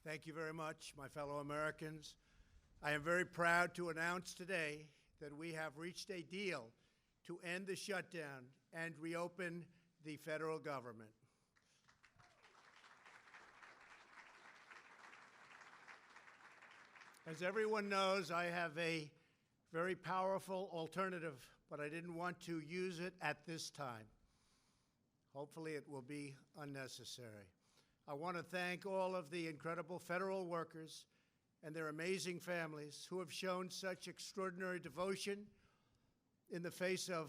Thank you very much, my fellow Americans. I am very proud to announce today that we have reached a deal to end the shutdown and reopen the federal government. As everyone knows, I have a very powerful alternative, but I didn't want to use it at this time. Hopefully it will be unnecessary. I want to thank all of the incredible federal workers and their amazing families who have shown such extraordinary devotion in the face of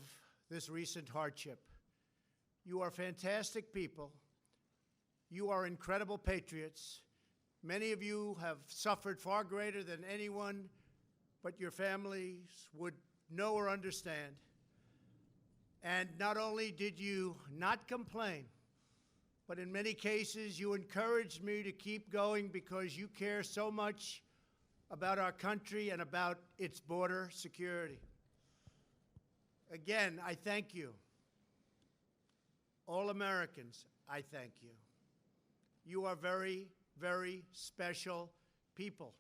this recent hardship. You are fantastic people. You are incredible patriots. Many of you have suffered far greater than anyone but your families would know or understand. And not only did you not complain, but in many cases you encouraged me to keep going because you care so much about our country and about its border security. Again, I thank you. All Americans, I thank you. You are very, very special people.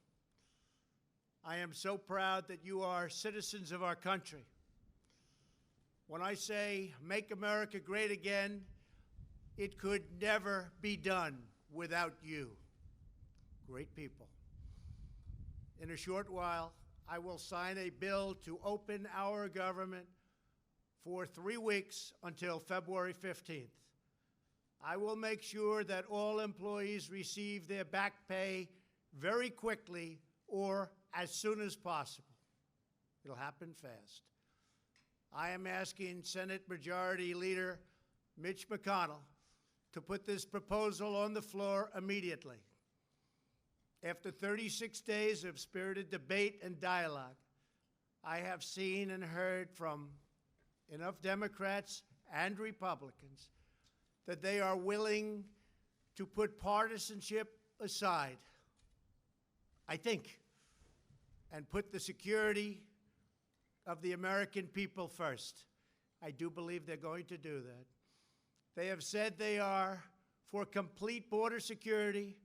I am so proud that you are citizens of our country. When I say make America great again, it could never be done without you. Great people. In a short while, I will sign a bill to open our government for 3 weeks until February 15th. I will make sure that all employees receive their back pay very quickly or as soon as possible. It'll happen fast. I am asking Senate Majority Leader Mitch McConnell to put this proposal on the floor immediately. After 36 days of spirited debate and dialogue, I have seen and heard from enough Democrats and Republicans that they are willing to put partisanship aside, I think, and put the security of the American people first. I do believe they're going to do that. They have said they are for complete border security,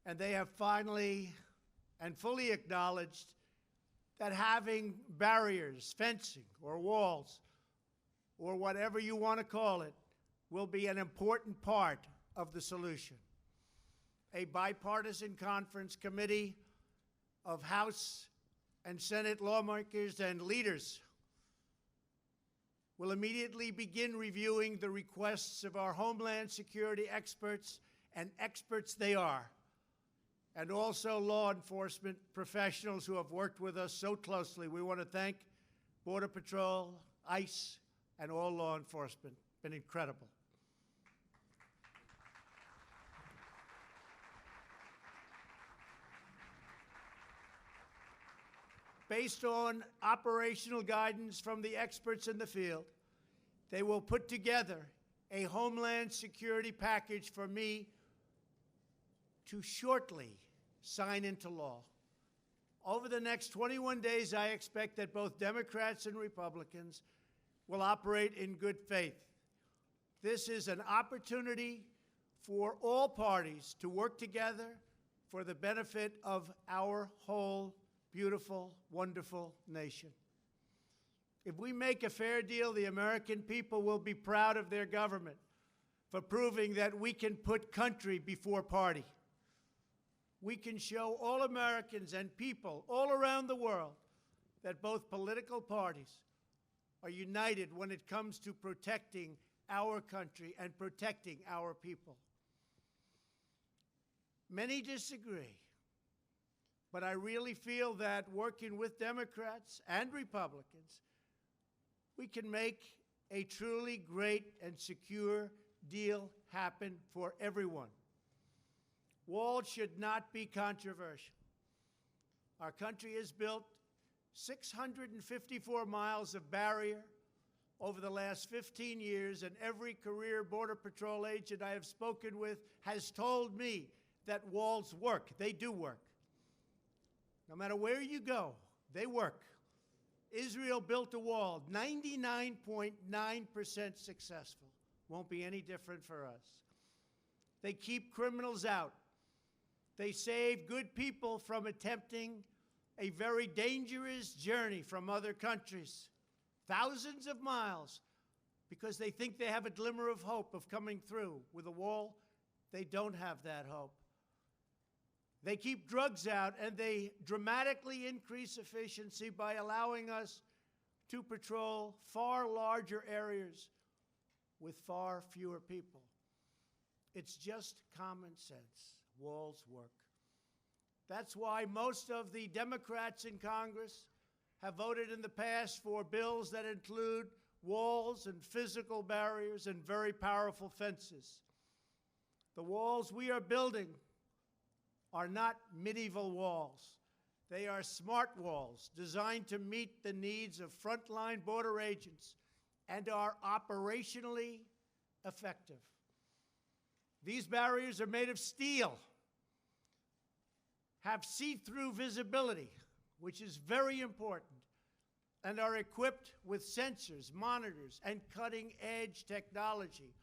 and they have finally and fully acknowledged that having barriers, fencing, or walls, or whatever you want to call it, will be an important part of the solution. A bipartisan conference committee of House and Senate lawmakers and leaders will immediately begin reviewing the requests of our Homeland Security experts, and experts they are, and also law enforcement professionals who have worked with us so closely. We want to thank Border Patrol, ICE, and all law enforcement. It's been incredible. Based on operational guidance from the experts in the field, they will put together a Homeland Security package for me to shortly sign into law. Over the next 21 days, I expect that both Democrats and Republicans will operate in good faith. This is an opportunity for all parties to work together for the benefit of our whole beautiful, wonderful nation. If we make a fair deal, the American people will be proud of their government for proving that we can put country before party. We can show all Americans and people all around the world that both political parties are united when it comes to protecting our country and protecting our people. Many disagree. But I really feel that working with Democrats and Republicans, we can make a truly great and secure deal happen for everyone. Walls should not be controversial. Our country has built 654 miles of barrier over the last 15 years, and every career Border Patrol agent I have spoken with has told me that walls work. They do work. No matter where you go, they work. Israel built a wall, 99.9% successful. Won't be any different for us. They keep criminals out. They save good people from attempting a very dangerous journey from other countries, thousands of miles, because they think they have a glimmer of hope of coming through. With a wall, they don't have that hope. They keep drugs out, and they dramatically increase efficiency by allowing us to patrol far larger areas with far fewer people. It's just common sense. Walls work. That's why most of the Democrats in Congress have voted in the past for bills that include walls and physical barriers and very powerful fences. The walls we are building are not medieval walls. They are smart walls designed to meet the needs of frontline border agents and are operationally effective. These barriers are made of steel, have see-through visibility, which is very important, and are equipped with sensors, monitors, and cutting-edge technology,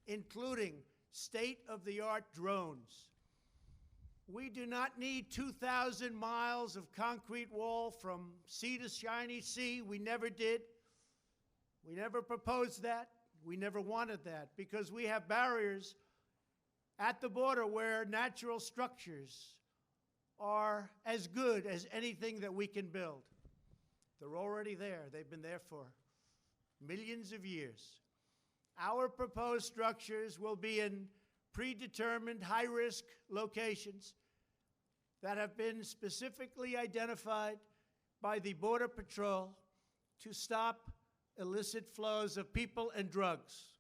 including state-of-the-art drones. We do not need 2,000 miles of concrete wall from sea to shiny sea. We never did. We never proposed that. We never wanted that, because we have barriers at the border where natural structures are as good as anything that we can build. They're already there. They've been there for millions of years. Our proposed structures will be in predetermined high-risk locations that have been specifically identified by the Border Patrol to stop illicit flows of people and drugs.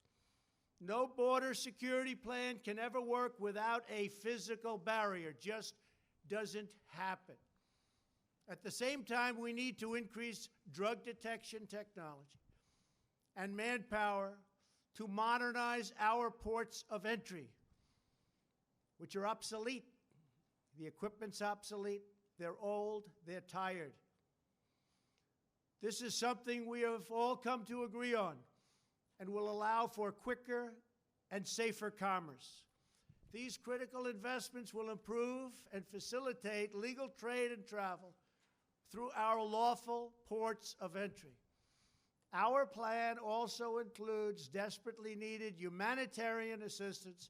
No border security plan can ever work without a physical barrier. Just doesn't happen. At the same time, we need to increase drug detection technology and manpower to modernize our ports of entry, which are obsolete. The equipment's obsolete. They're old. They're tired. This is something we have all come to agree on and will allow for quicker and safer commerce. These critical investments will improve and facilitate legal trade and travel through our lawful ports of entry. Our plan also includes desperately needed humanitarian assistance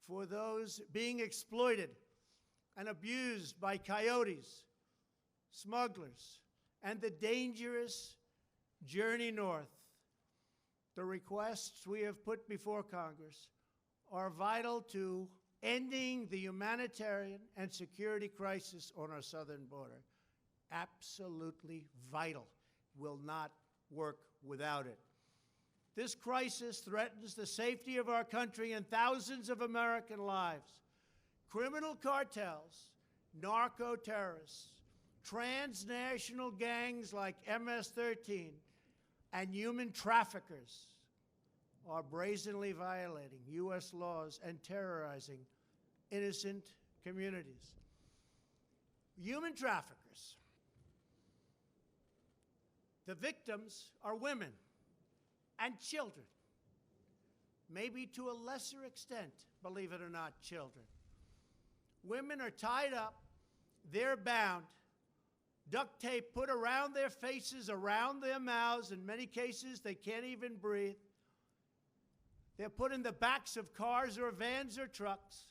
for those being exploited and abused by coyotes, smugglers, and the dangerous journey north. The requests we have put before Congress are vital to ending the humanitarian and security crisis on our southern border. Absolutely vital. Will not work without it. This crisis threatens the safety of our country and thousands of American lives. Criminal cartels, narco-terrorists, transnational gangs like MS-13, and human traffickers are brazenly violating U.S. laws and terrorizing innocent communities. Human traffickers. The victims are women and children, maybe to a lesser extent, believe it or not, children. Women are tied up, they're bound, duct tape put around their faces, around their mouths. In many cases, they can't even breathe. They're put in the backs of cars or vans or trucks.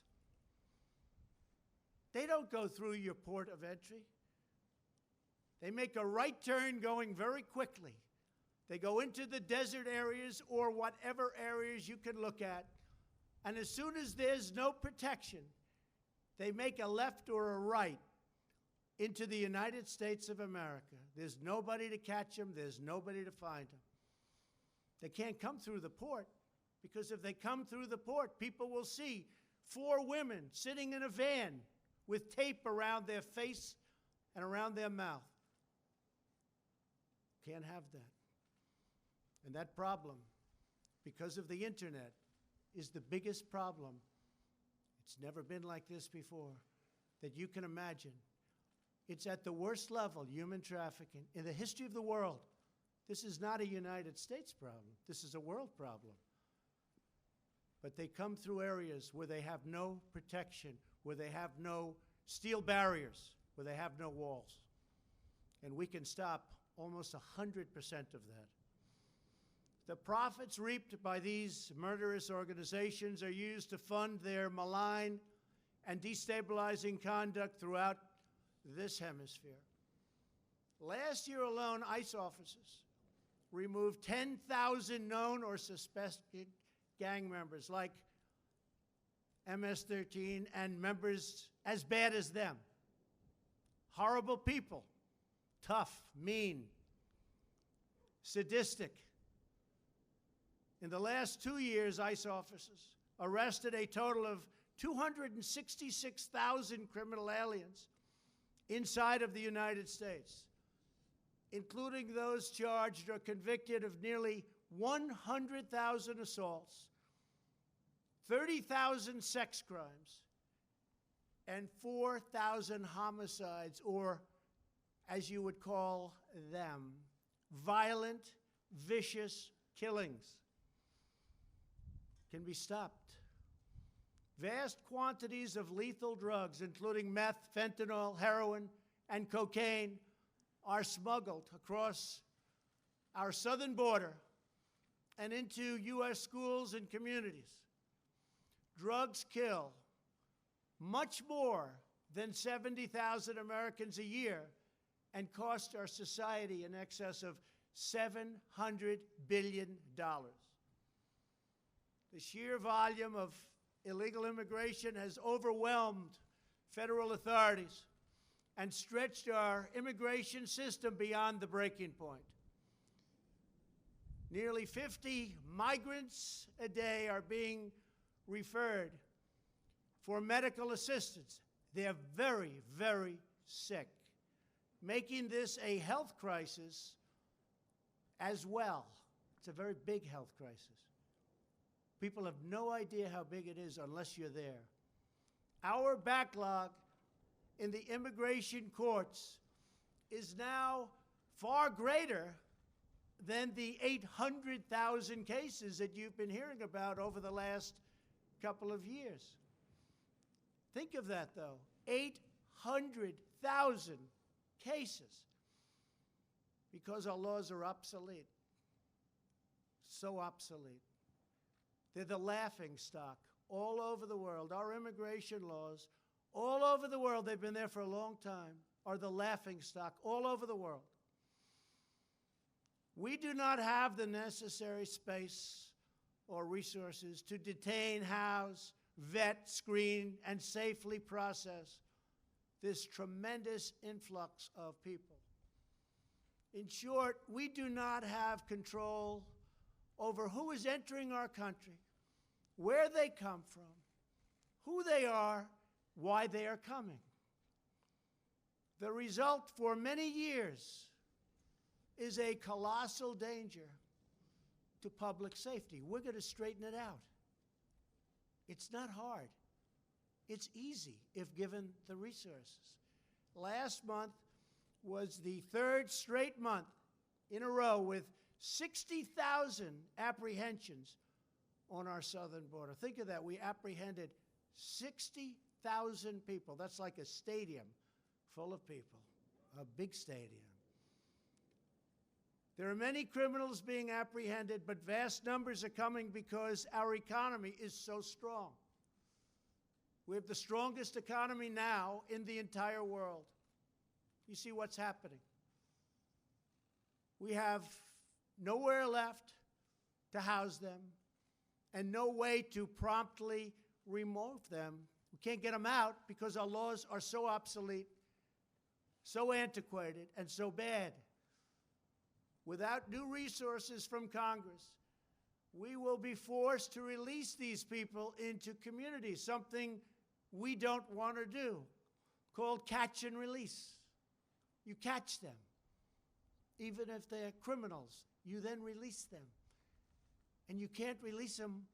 They don't go through your port of entry. They make a right turn going very quickly. They go into the desert areas or whatever areas you can look at. And as soon as there's no protection, they make a left or a right into the United States of America. There's nobody to catch them. There's nobody to find them. They can't come through the port, because if they come through the port, people will see 4 women sitting in a van with tape around their face and around their mouth. Can't have that. And that problem, because of the internet, is the biggest problem. It's never been like this before that you can imagine. It's at the worst level, human trafficking, in the history of the world. This is not a United States problem. This is a world problem. But they come through areas where they have no protection, where they have no steel barriers where they have no walls. And we can stop almost 100% of that. The profits reaped by these murderous organizations are used to fund their malign and destabilizing conduct throughout this hemisphere. Last year alone, ICE officers removed 10,000 known or suspected gang members like MS-13 and members as bad as them. Horrible people, tough, mean, sadistic. In the last 2 years, ICE officers arrested a total of 266,000 criminal aliens inside of the United States, including those charged or convicted of nearly 100,000 assaults, 30,000 sex crimes, and 4,000 homicides, or as you would call them, violent, vicious killings. Can be stopped. Vast quantities of lethal drugs, including meth, fentanyl, heroin, and cocaine, are smuggled across our southern border and into U.S. schools and communities. Drugs kill much more than 70,000 Americans a year and cost our society in excess of $700 billion. The sheer volume of illegal immigration has overwhelmed federal authorities and stretched our immigration system beyond the breaking point. Nearly 50 migrants a day are being referred for medical assistance. They're very, very sick, making this a health crisis as well. It's a very big health crisis. People have no idea how big it is unless you're there. Our backlog in the immigration courts is now far greater than the 800,000 cases that you've been hearing about over the last couple of years. Think of that, though. 800,000 cases because our laws are obsolete. So obsolete. They're the laughing stock all over the world. Our immigration laws, all over the world, they've been there for a long time, are the laughing stock all over the world. We do not have the necessary space or resources to detain, house, vet, screen, and safely process this tremendous influx of people. In short, we do not have control over who is entering our country, where they come from, who they are, why they are coming. The result for many years is a colossal danger to public safety. We're going to straighten it out. It's not hard. It's easy if given the resources. Last month was the third straight month in a row with 60,000 apprehensions on our southern border. Think of that. We apprehended 60,000 people. That's like a stadium full of people, a big stadium. There are many criminals being apprehended, but vast numbers are coming because our economy is so strong. We have the strongest economy now in the entire world. You see what's happening. We have nowhere left to house them and no way to promptly remove them. We can't get them out because our laws are so obsolete, so antiquated, and so bad. Without new resources from Congress, we will be forced to release these people into communities, something we don't want to do, called catch and release. You catch them. Even if they're criminals, you then release them. And you can't release them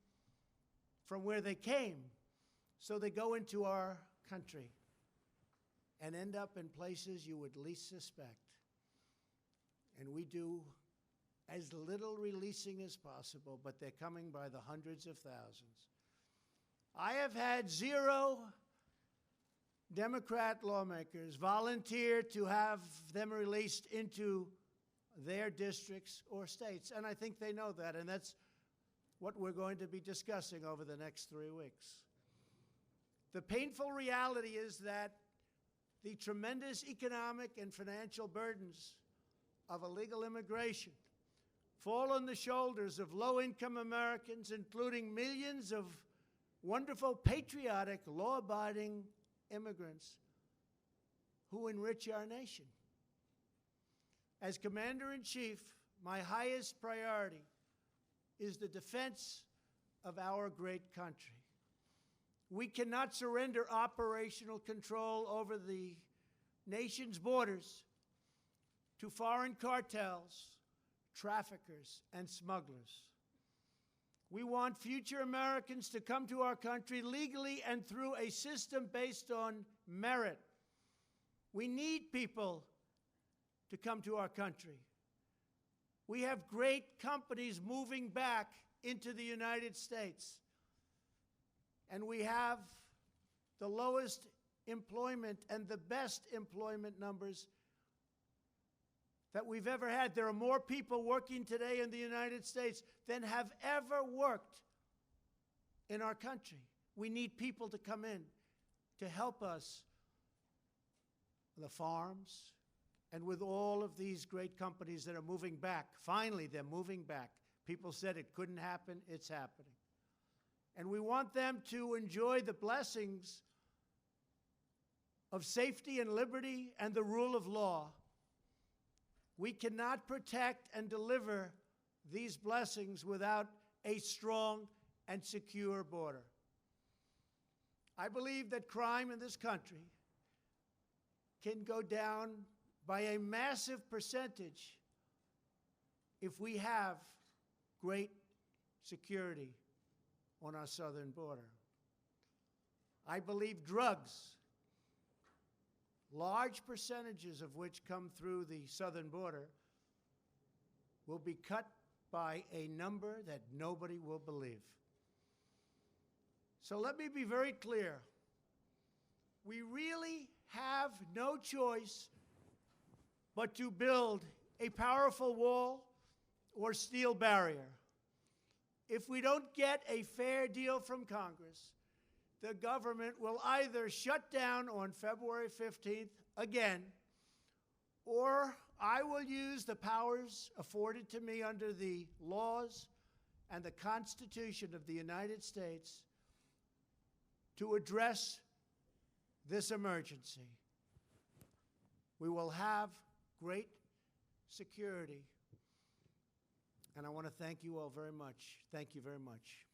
from where they came, so they go into our country and end up in places you would least suspect. And we do as little releasing as possible, but they're coming by the hundreds of thousands. I have had zero Democrat lawmakers volunteer to have them released into their districts or states. And I think they know that, and that's what we're going to be discussing over the next 3 weeks. The painful reality is that the tremendous economic and financial burdens of illegal immigration fall on the shoulders of low-income Americans, including millions of wonderful, patriotic, law-abiding immigrants who enrich our nation. As Commander-in-Chief, my highest priority is the defense of our great country. We cannot surrender operational control over the nation's borders to foreign cartels, traffickers, and smugglers. We want future Americans to come to our country legally and through a system based on merit. We need people to come to our country. We have great companies moving back into the United States. And we have the lowest employment and the best employment numbers that we've ever had. There are more people working today in the United States than have ever worked in our country. We need people to come in to help us on the farms and with all of these great companies that are moving back. Finally, they're moving back. People said it couldn't happen. It's happening. And we want them to enjoy the blessings of safety and liberty and the rule of law. We cannot protect and deliver these blessings without a strong and secure border. I believe that crime in this country can go down by a massive percentage if we have great security on our southern border. I believe drugs, large percentages of which come through the southern border, will be cut by a number that nobody will believe. So let me be very clear. We really have no choice but to build a powerful wall or steel barrier. If we don't get a fair deal from Congress, the government will either shut down on February 15th again, or I will use the powers afforded to me under the laws and the Constitution of the United States to address this emergency. We will have great security. And I want to thank you all very much. Thank you very much.